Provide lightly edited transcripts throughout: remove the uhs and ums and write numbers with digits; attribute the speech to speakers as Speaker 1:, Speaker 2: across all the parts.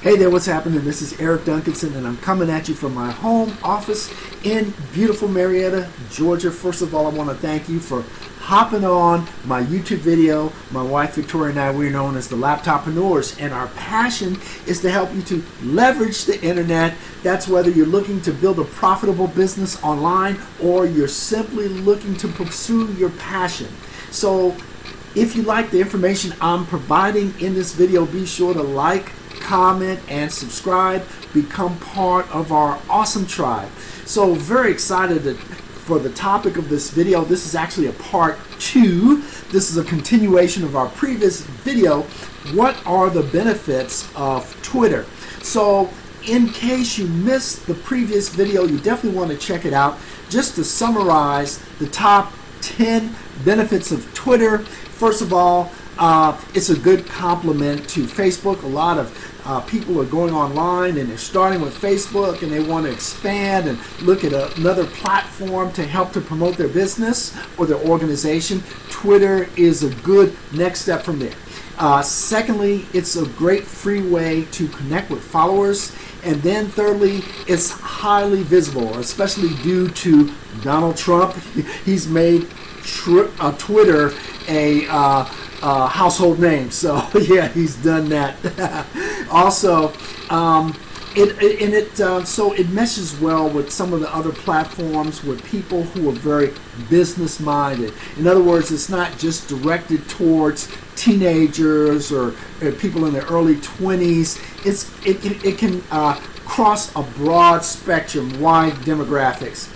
Speaker 1: Hey there, what's happening? This is Eric Duncanson, and I'm coming at you from my home office in beautiful Marietta, Georgia. First of all, I want to thank you for hopping on my YouTube video. My wife Victoria and I, we're known as the LAPTOP-PRENEURS, and our passion is to help you to leverage the internet. That's whether you're looking to build a profitable business online or you're simply looking to pursue your passion. So if you like the information I'm providing in this video, be sure to like, comment, and subscribe. Become part of our awesome tribe. So very excited for the topic of this video. This is actually a part 2. This is a continuation of our previous video. What are the benefits of Twitter? So in case you missed the previous video, you definitely want to check it out. Just to summarize the top 10 benefits of Twitter. First of all, it's a good complement to Facebook. A lot of people are going online and they're starting with Facebook and they want to expand and look at another platform to help to promote their business or their organization. Twitter is a good next step from there. Secondly, it's a great free way to connect with followers. And then thirdly, it's highly visible, especially due to Donald Trump. He's made Twitter a household name, so yeah, he's done that. Also, so it meshes well with some of the other platforms with people who are very business minded. In other words, it's not just directed towards teenagers or people in their early 20s. It can cross a broad spectrum, wide demographics.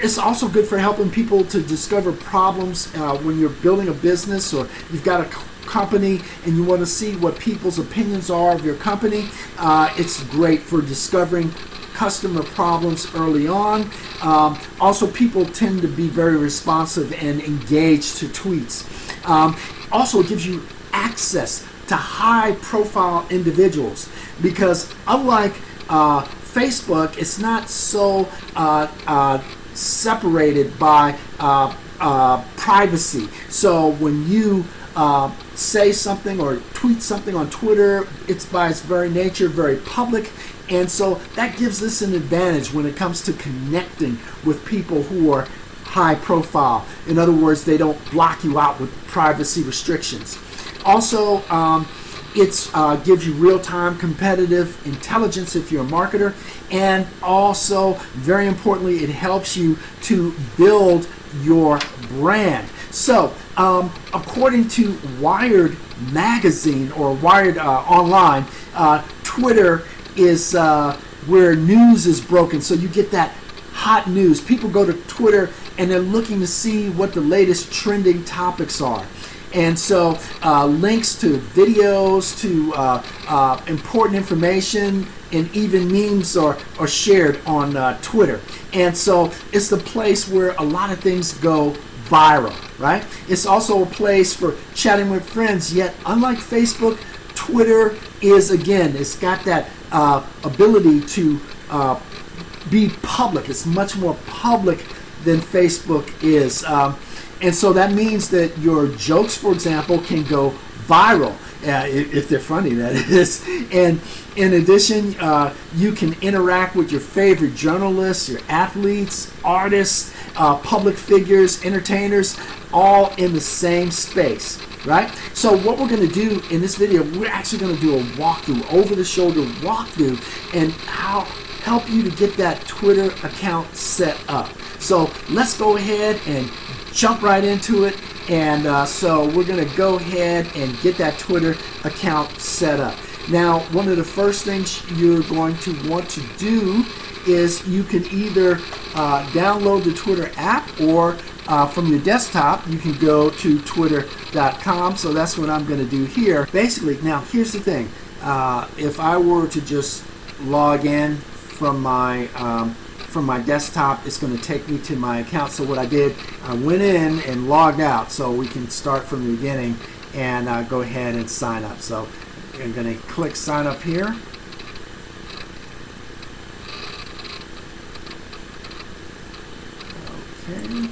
Speaker 1: It's also good for helping people to discover problems when you're building a business or you've got a company and you want to see what people's opinions are of your company. It's great for discovering customer problems early on. Also, people tend to be very responsive and engaged to tweets. Also, it gives you access to high-profile individuals because unlike Facebook, it's not so separated by privacy. So when you say something or tweet something on Twitter, it's by its very nature very public, and so that gives us an advantage when it comes to connecting with people who are high profile. In other words, they don't block you out with privacy restrictions. Also, it gives you real-time competitive intelligence if you're a marketer, and also, very importantly, it helps you to build your brand. So, according to Wired magazine or Wired online, Twitter is where news is broken. So you get that hot news. People go to Twitter and they're looking to see what the latest trending topics are. And so links to videos, to important information, and even memes are shared on Twitter. And so it's the place where a lot of things go viral, right? It's also a place for chatting with friends, yet unlike Facebook, Twitter is, again, it's got that ability to be public. It's much more public than Facebook is. And so that means that your jokes, for example, can go viral, if they're funny, that is. And in addition, you can interact with your favorite journalists, your athletes, artists, public figures, entertainers, all in the same space, right? So what we're going to do in this video, we're actually going to do a walkthrough, over-the-shoulder walkthrough, and help you to get that Twitter account set up. So let's go ahead and jump right into it. And so we're going to go ahead and get that Twitter account set up. Now, one of the first things you're going to want to do is you can either download the Twitter app, or from your desktop you can go to twitter.com. So that's what I'm going to do here. Basically, now here's the thing. If I were to just log in from my desktop, it's going to take me to my account. So what I did, I went in and logged out, so we can start from the beginning and go ahead and sign up. So I'm going to click sign up here. Okay.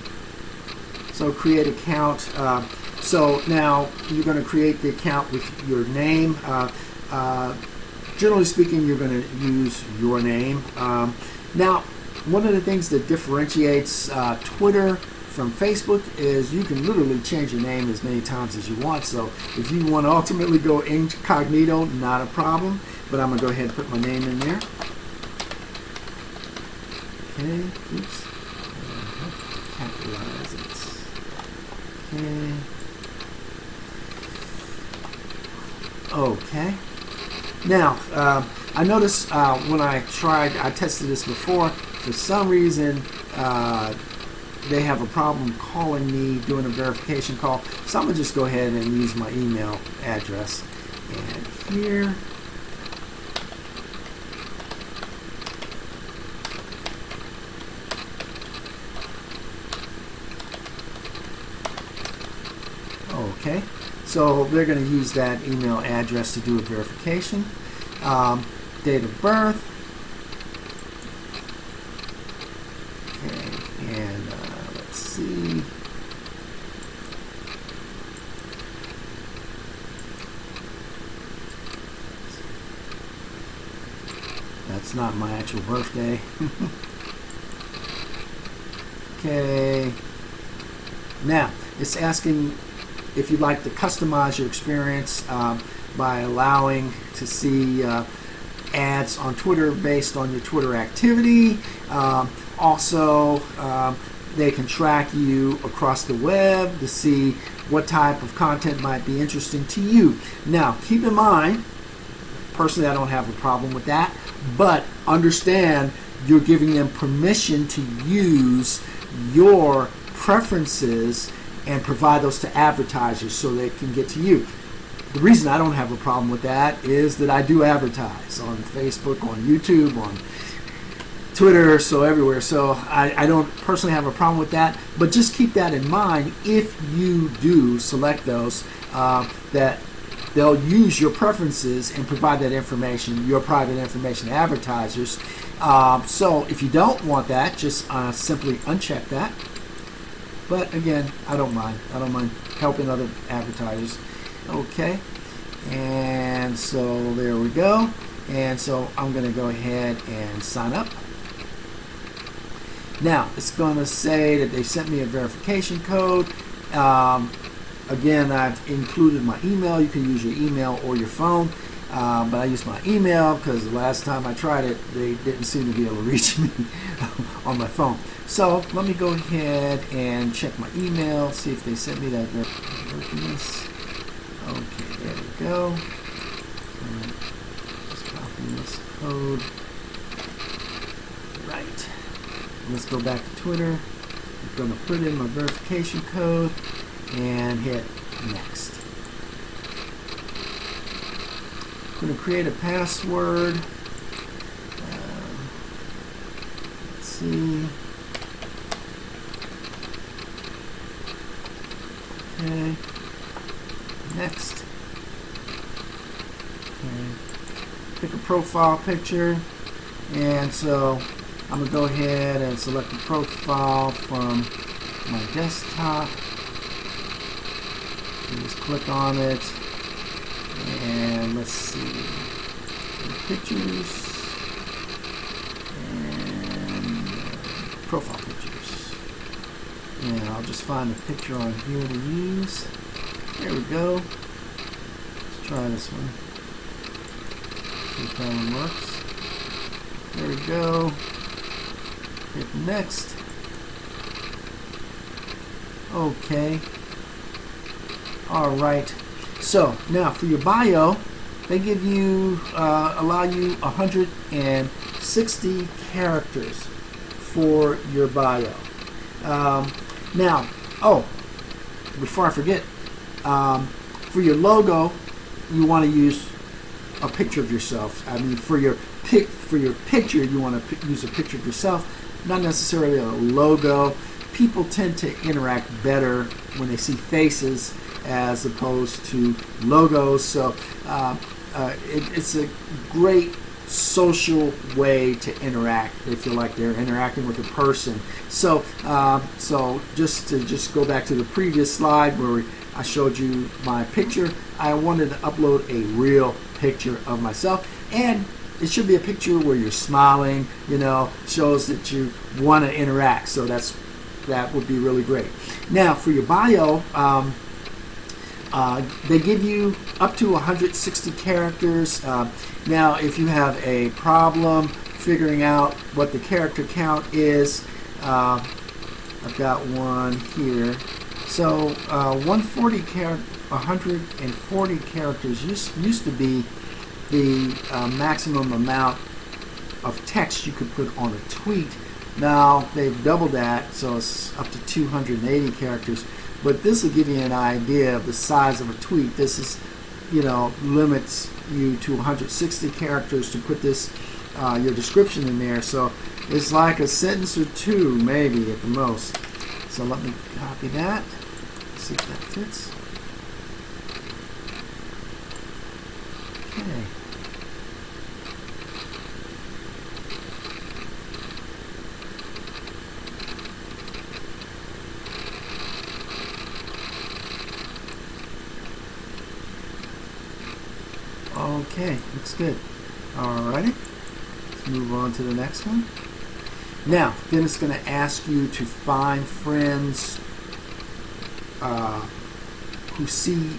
Speaker 1: So create account. So now you're going to create the account with your name. generally speaking, you're going to use your name. Now, one of the things that differentiates Twitter from Facebook is you can literally change your name as many times as you want. So if you want to ultimately go incognito, not a problem. But I'm going to go ahead and put my name in there. Okay, oops. Capitalize it. Okay. Now, I noticed when I tested this before, for some reason, they have a problem calling me, doing a verification call. So I'm going to just go ahead and use my email address. And here, okay, so they're going to use that email address to do a verification. Date of birth. Okay, and let's see. That's not my actual birthday. Okay. Now, it's asking if you'd like to customize your experience by allowing to see ads on Twitter based on your Twitter activity. Also, they can track you across the web to see what type of content might be interesting to you. Now, keep in mind, personally, I don't have a problem with that, but understand you're giving them permission to use your preferences and provide those to advertisers so they can get to you. The reason I don't have a problem with that is that I do advertise on Facebook, on YouTube, on Twitter, so everywhere. So I don't personally have a problem with that, but just keep that in mind if you do select those, that they'll use your preferences and provide that information, your private information to advertisers. So if you don't want that, just simply uncheck that. But again, I don't mind. I don't mind helping other advertisers. Okay, and so there we go. And so I'm going to go ahead and sign up. Now, it's going to say that they sent me a verification code. Again, I've included my email. You can use your email or your phone. But I used my email because the last time I tried it, they didn't seem to be able to reach me on my phone. So let me go ahead and check my email, see if they sent me that verification. Okay, there we go. Just copy this code. Right. Let's go back to Twitter. I'm going to put in my verification code and hit next. I'm going to create a password. Let's see. Okay. Next. Okay. Pick a profile picture. And so I'm going to go ahead and select the profile from my desktop. And just click on it. And let's see, pictures and profile pictures. And I'll just find a picture on here to use. There we go. Let's try this one. See if that one works. There we go. Hit next. Okay. All right. So now for your bio, they give you, allow you 160 characters for your bio. Now, before I forget, for your logo, you want to use a picture of yourself. I mean, for your picture, you want to use a picture of yourself, not necessarily a logo. People tend to interact better when they see faces as opposed to logos. So it's a great social way to interact. They feel like they're interacting with a person. So just to go back to the previous slide where I showed you my picture, I wanted to upload a real picture of myself, and it should be a picture where you're smiling, shows that you want to interact. So that would be really great. Now for your bio, they give you up to 160 characters. Now if you have a problem figuring out what the character count is, I've got one here. So 140 characters used to be the maximum amount of text you could put on a tweet. Now they've doubled that, so it's up to 280 characters. But this will give you an idea of the size of a tweet. This is, limits you to 160 characters to put this your description in there. So it's like a sentence or two, maybe at the most. So let me copy that. See if that fits. Okay. Okay, looks good. Alrighty, let's move on to the next one. Now, then it's going to ask you to find friends who see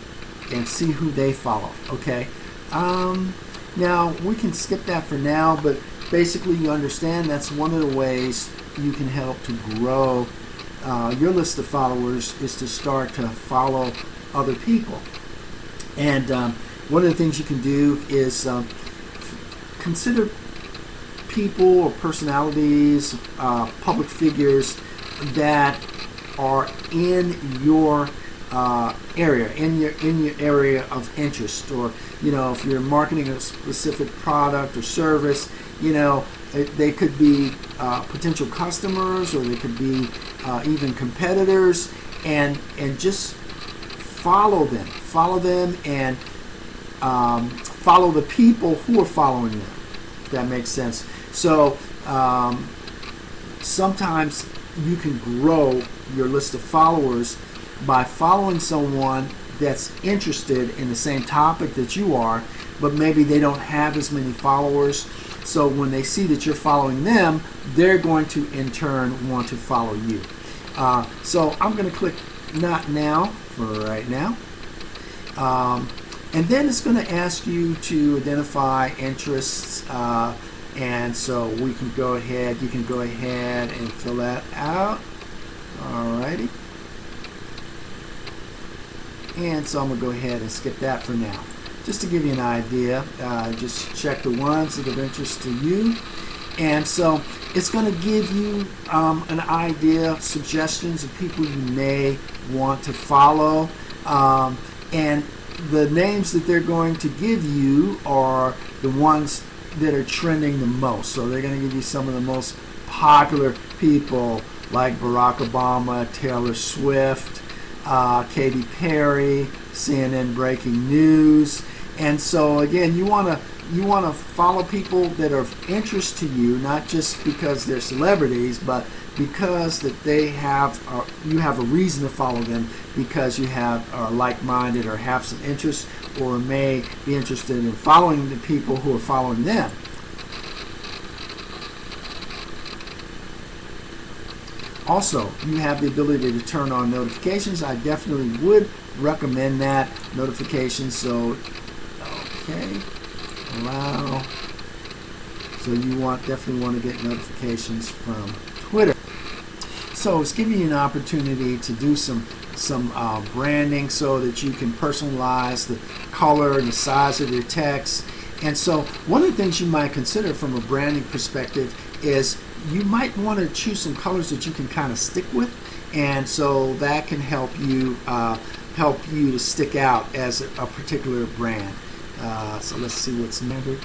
Speaker 1: who they follow. Okay. Now we can skip that for now, but basically you understand that's one of the ways you can help to grow your list of followers, is to start to follow other people. And one of the things you can do is consider people or personalities, public figures that are in your area, in your area of interest, or if you're marketing a specific product or service, they could be potential customers, or they could be even competitors, and just follow them, and follow the people who are following them, if that makes sense. So sometimes you can grow your list of followers by following someone that's interested in the same topic that you are, but maybe they don't have as many followers. So when they see that you're following them, they're going to in turn want to follow you. So I'm going to click Not Now for right now. And then it's going to ask you to identify interests, and so you can go ahead and fill that out. Alrighty. And so I'm going to go ahead and skip that for now. Just to give you an idea, just check the ones that are of interest to you. And so it's going to give you an idea, suggestions of people you may want to follow. And the names that they're going to give you are the ones that are trending the most. So they're going to give you some of the most popular people, like Barack Obama, Taylor Swift, Katy Perry, CNN Breaking News. And so again, you want to follow people that are of interest to you, not just because they're celebrities, but because that they have, you have a reason to follow them, because you are like-minded or have some interest, or may be interested in following the people who are following them. Also, you have the ability to turn on notifications. I definitely would recommend that, notifications. So, okay, allow. So you definitely want to get notifications from Twitter. So it's giving you an opportunity to do some branding, so that you can personalize the color and the size of your text. And so one of the things you might consider from a branding perspective is you might want to choose some colors that you can kind of stick with, and so that can help you to stick out as a particular brand. So let's see what's numbered.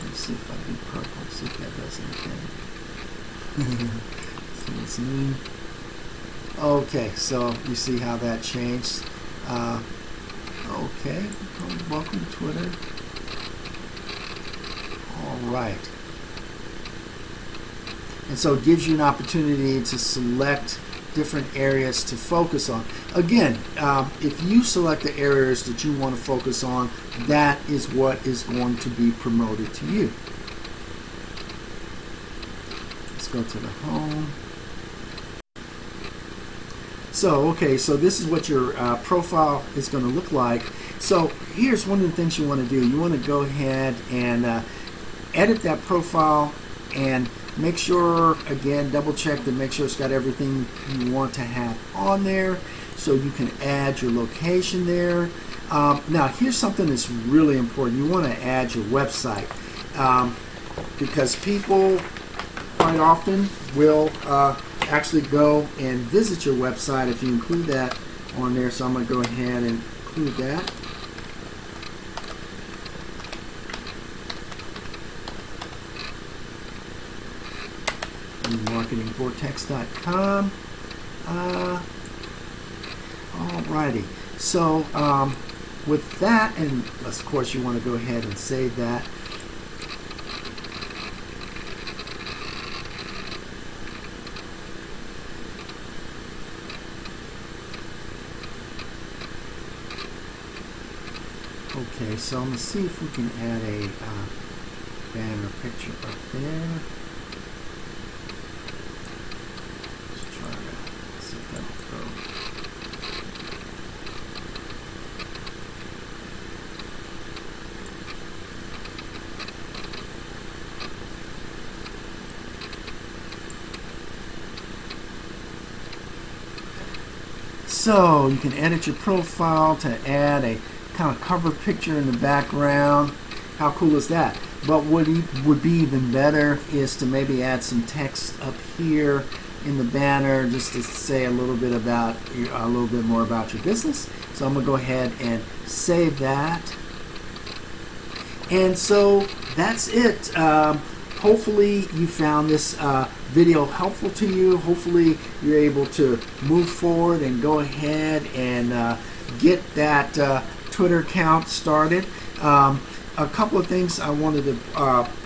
Speaker 1: Let's see if I do purple. See if that does anything. See what's new. Okay, so you see how that changed. Okay, welcome to Twitter. All right. And so it gives you an opportunity to select different areas to focus on. Again, if you select the areas that you want to focus on, that is what is going to be promoted to you. Let's go to the home. So, okay, so this is what your profile is going to look like. So here's one of the things you want to do. You want to go ahead and edit that profile and make sure, again, double check to make sure it's got everything you want to have on there, so you can add your location there. Now, here's something that's really important. You want to add your website, because people quite often will actually go and visit your website if you include that on there. So I'm going to go ahead and include that. marketingvortex.com. Alrighty, so with that, and of course you want to go ahead and save that. Okay, so I'm going to see if we can add a banner picture up there. Let's try that. See if that'll go. So you can edit your profile to add a kind of cover picture in the background. How cool is that? But what would be even better is to maybe add some text up here in the banner, just to say a little bit more about your business. So I'm gonna go ahead and save that. And so that's it. Hopefully you found this video helpful to you. Hopefully you're able to move forward and go ahead and get that Twitter account started. A couple of things I wanted to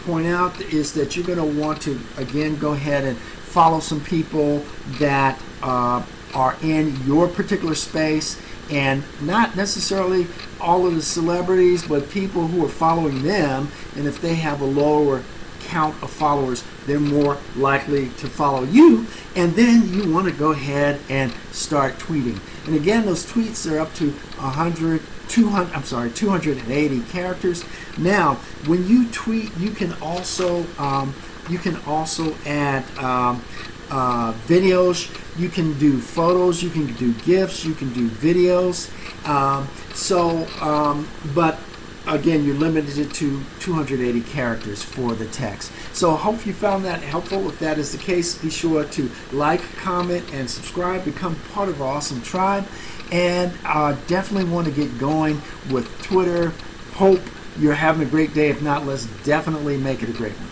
Speaker 1: point out is that you're going to want to, again, go ahead and follow some people that are in your particular space, and not necessarily all of the celebrities, but people who are following them. And if they have a lower count of followers, they're more likely to follow you. And then you want to go ahead and start tweeting. And again, those tweets are up to 280 characters. Now, when you tweet, you can also add videos. You can do photos. You can do GIFs. You can do videos. But again, you're limited to 280 characters for the text. So I hope you found that helpful. If that is the case, be sure to like, comment, and subscribe. Become part of our awesome tribe. And definitely want to get going with Twitter. Hope you're having a great day. If not, let's definitely make it a great one.